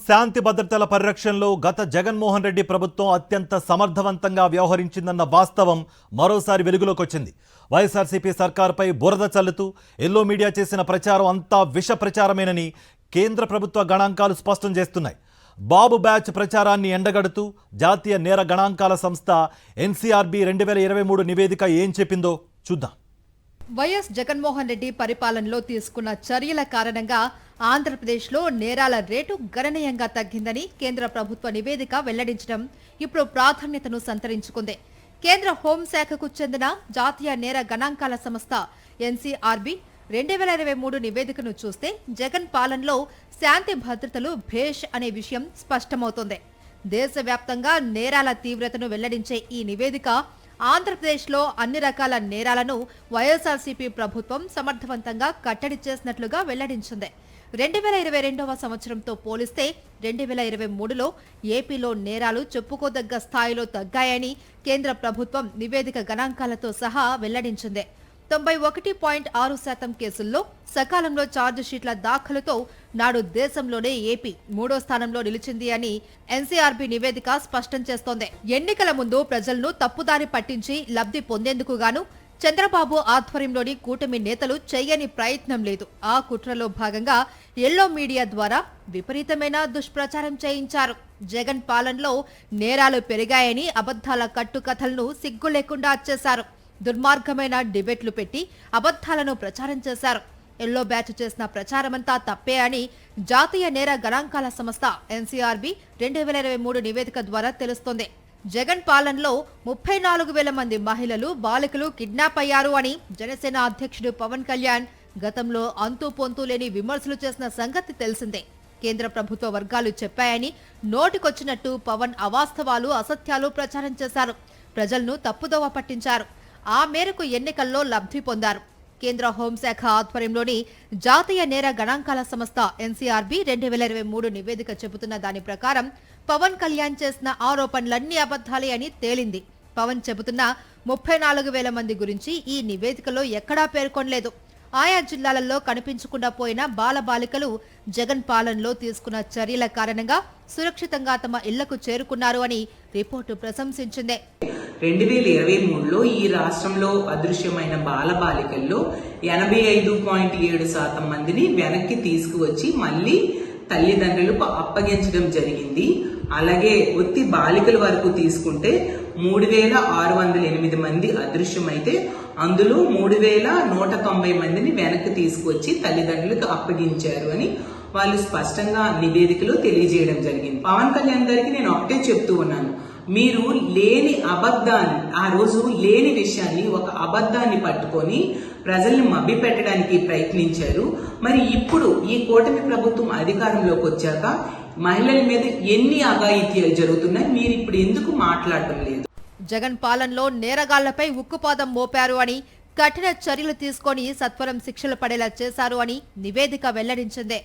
శాంతి భద్రతల పరిరక్షణలో గత జగన్మోహన్ రెడ్డి ప్రభుత్వం అత్యంత సమర్థవంతంగా వ్యవహరించిందన్న వాస్తవం మరోసారి వెలుగులోకి వచ్చింది. వైఎస్ఆర్సీపీ సర్కారుపై బురద చల్లుతూ ఎల్లో మీడియా చేసిన ప్రచారం అంతా విష ప్రచారమేనని కేంద్ర ప్రభుత్వ గణాంకాలు స్పష్టం చేస్తున్నాయి. బాబు బ్యాచ్ ప్రచారాన్ని ఎండగడుతూ జాతీయ నేర గణాంకాల సంస్థ ఎన్సీఆర్బీ 2023 నివేదిక ఏం చెప్పిందో చూద్దాం. వైఎస్ జగన్మోహన్ రెడ్డి పరిపాలనలో తీసుకున్న చర్యల కారణంగా ఆంధ్రప్రదేశ్లో నేరాల రేటు గణనీయంగా తగ్గిందని కేంద్ర ప్రభుత్వ నివేదిక వెల్లడించడం ఇప్పుడు ప్రాధాన్యతను సంతరించుకుంది. కేంద్ర హోంశాఖకు చెందిన జాతీయ నేర గణాంకాల సంస్థ ఎన్సీఆర్బీ 2023 నివేదికను చూస్తే జగన్ పాలనలో శాంతి భద్రతలు భేష్ అనే విషయం స్పష్టమవుతోంది. దేశవ్యాప్తంగా నేరాల తీవ్రతను వెల్లడించే ఈ నివేదిక ఆంధ్రప్రదేశ్లో అన్ని రకాల నేరాలను వైఎస్ఆర్సీపీ ప్రభుత్వం సమర్థవంతంగా కట్టడి చేసినట్లుగా వెల్లడించింది. 2022వ సంవత్సరంతో పోలిస్తే 2023లో ఏపీలో నేరాలు చెప్పుకోదగ్గ స్థాయిలో తగ్గాయని కేంద్ర ప్రభుత్వం నివేదిక గణాంకాలతో సహా వెల్లడించింది. 91.6% కేసుల్లో సకాలంలో ఛార్జిషీట్ల దాఖలుతో నాడు దేశంలోనే ఏపీ 3వ స్థానంలో నిలిచింది అని ఎన్సీఆర్బీ నివేదిక స్పష్టం చేస్తోంది. ఎన్నికల ముందు ప్రజలను తప్పుదారి పట్టించి లబ్ధి పొందేందుకు గాను చంద్రబాబు ఆధ్వర్యంలోని కూటమి నేతలు చేయని ప్రయత్నం లేదు. ఆ కుట్రలో భాగంగా ఎల్లో మీడియా ద్వారా విపరీతమైన దుష్ప్రచారం చేయించారు. జగన్ పాలనలో నేరాలు పెరిగాయని అబద్ధాల కట్టుకథలను సిగ్గు లేకుండా చేశారు. దుర్మార్గమైన డిబేట్లు పెట్టి అబద్ధాలను ప్రచారం చేశారు. ఎల్లో బ్యాచ్ చేసిన ప్రచారమంతా తప్పే అని జాతీయ నేర గణాంకాల సంస్థ ఎన్సీఆర్బీ 2023 నివేదిక ద్వారా తెలుస్తోంది. జగన్ పాలనలో 34,000 మంది మహిళలు, బాలికలు కిడ్నాప్ అయ్యారు అని జనసేన అధ్యక్షుడు పవన్ కళ్యాణ్ గతంలో అంతూ పొంతూ లేని విమర్శలు చేసిన సంగతి తెలిసిందే. కేంద్ర ప్రభుత్వ వర్గాలు చెప్పాయని నోటికొచ్చినట్టు పవన్ అవాస్తవాలు, అసత్యాలు ప్రచారం చేశారు. ప్రజలను తప్పుదోవ పట్టించారు. ఆ మేరకు ఎన్నికల్లో లబ్ధి పొందారు. కేంద్ర హోంశాఖ ఆధ్వర్యంలోని జాతీయ నేర గణాంకాల సంస్థ ఎన్సీఆర్బీ 2023 నివేదిక చెబుతున్న దాని ప్రకారం పవన్ కళ్యాణ్ చేసిన ఆరోపణలన్నీ అబద్ధాలే అని తేలింది. పవన్ చెబుతున్న 34,000 మంది గురించి ఈ నివేదికలో ఎక్కడా పేర్కొనలేదు. ఆయా జిల్లాలలో కనిపించకుండా పోయిన బాలబాలికలు జగన్ పాలనలో తీసుకున్న చర్యల కారణంగా సురక్షితంగా తమ ఇళ్లకు చేరుకున్నారు అని రిపోర్టు ప్రశంసించింది. 2023లో ఈ రాష్ట్రంలో అదృశ్యమైన బాలబాలికల్లో 85.7% మందిని వెనక్కి తీసుకువచ్చి మళ్లీ తల్లిదండ్రులకు అప్పగించడం జరిగింది. అలాగే ఒత్తి బాలికల వరకు తీసుకుంటే 3,608 మంది అదృశ్యమైతే అందులో 3,190 మందిని వెనక్కి తీసుకువచ్చి తల్లిదండ్రులకు అప్పగించారు అని వాళ్ళు స్పష్టంగా నివేదికలో తెలియజేయడం జరిగింది. పవన్ కళ్యాణ్ గారికి నేను ఒకటే చెప్తూ ఉన్నాను, మీరు లేని అబద్ధాన్ని, ఆ రోజు లేని విషయాన్ని ఒక అబద్ధాన్ని పట్టుకొని ప్రజల్ని మభ్యపెట్టడానికి ప్రయత్నించారు. మరి ఇప్పుడు ఈ కూటమి ప్రభుత్వం అధికారంలోకి వచ్చాక మహిళల మీద ఎన్ని అఘాయిత్యాలు జరుగుతున్నాయి, మీరు ఇప్పుడు ఎందుకు మాట్లాడటం లేదు? జగన్ పాలనలో నేరగాళ్లపై ఉక్కుపాదం మోపారు అని, కఠిన చర్యలు తీసుకొని సత్వరం శిక్షలు పడేలా చేశారు అని నివేదిక వెల్లడించింది.